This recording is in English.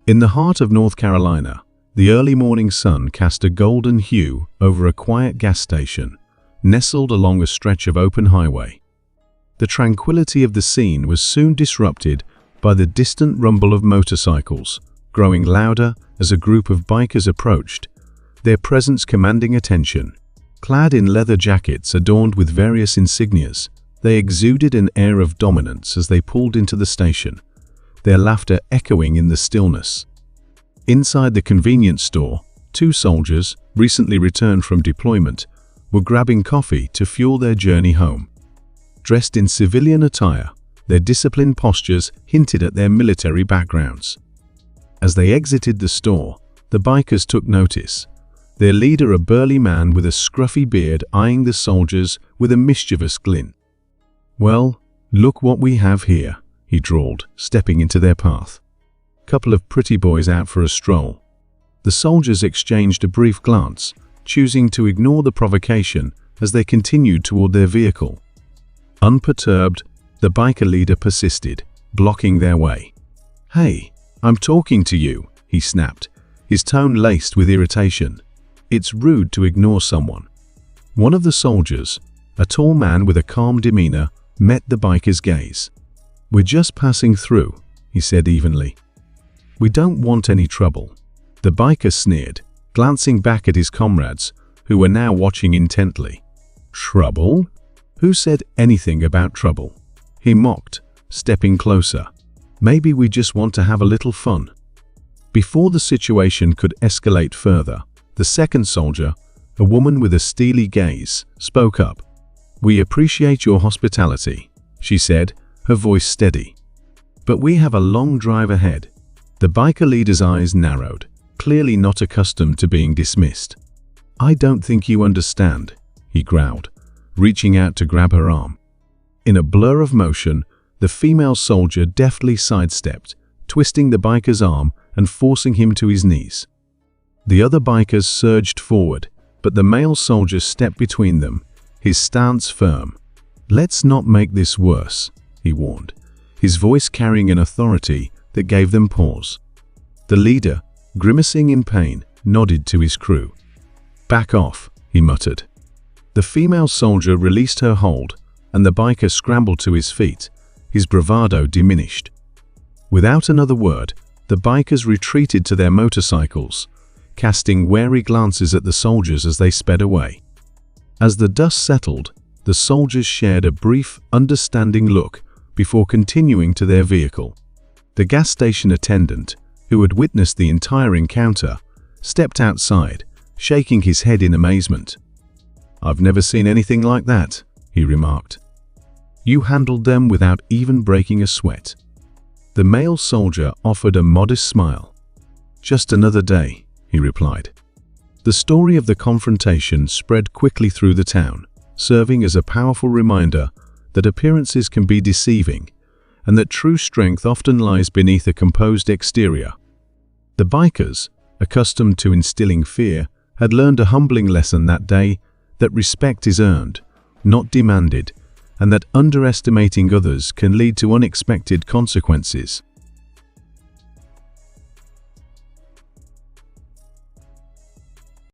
In the heart of North Carolina, the early morning sun cast a golden hue over a quiet gas station, nestled along a stretch of open highway. The tranquility of the scene was soon disrupted by the distant rumble of motorcycles, growing louder as a group of bikers approached, their presence commanding attention. Clad in leather jackets adorned with various insignias, they exuded an air of dominance as they pulled into the station, their laughter echoing in the stillness. Inside the convenience store, two soldiers, recently returned from deployment, were grabbing coffee to fuel their journey home. Dressed in civilian attire, their disciplined postures hinted at their military backgrounds. As they exited the store, the bikers took notice, their leader a burly man with a scruffy beard eyeing the soldiers with a mischievous glint. "Well, look what we have here," he drawled, stepping into their path. "Couple of pretty boys out for a stroll." The soldiers exchanged a brief glance, choosing to ignore the provocation as they continued toward their vehicle. Unperturbed, the biker leader persisted, blocking their way. "Hey, I'm talking to you," he snapped, his tone laced with irritation. "It's rude to ignore someone." One of the soldiers, a tall man with a calm demeanor, met the biker's gaze. "We're just passing through," he said evenly. "We don't want any trouble." The biker sneered, glancing back at his comrades, who were now watching intently. "Trouble? Who said anything about trouble?" he mocked, stepping closer. "Maybe we just want to have a little fun." Before the situation could escalate further, the second soldier, a woman with a steely gaze, spoke up. "We appreciate your hospitality," she said, her voice steady. "But we have a long drive ahead." The biker leader's eyes narrowed, clearly not accustomed to being dismissed. "I don't think you understand," he growled, reaching out to grab her arm. In a blur of motion, the female soldier deftly sidestepped, twisting the biker's arm and forcing him to his knees. The other bikers surged forward, but the male soldier stepped between them, his stance firm. "Let's not make this worse," he warned, his voice carrying an authority that gave them pause. The leader, grimacing in pain, nodded to his crew. "Back off," he muttered. The female soldier released her hold, and the biker scrambled to his feet, his bravado diminished. Without another word, the bikers retreated to their motorcycles, casting wary glances at the soldiers as they sped away. As the dust settled, the soldiers shared a brief, understanding look before continuing to their vehicle. The gas station attendant, who had witnessed the entire encounter, stepped outside, shaking his head in amazement. "I've never seen anything like that," he remarked. "You handled them without even breaking a sweat." The male soldier offered a modest smile. "Just another day," he replied. The story of the confrontation spread quickly through the town, serving as a powerful reminder that appearances can be deceiving and that true strength often lies beneath a composed exterior. The bikers, accustomed to instilling fear, had learned a humbling lesson that day, that respect is earned, not demanded, and that underestimating others can lead to unexpected consequences.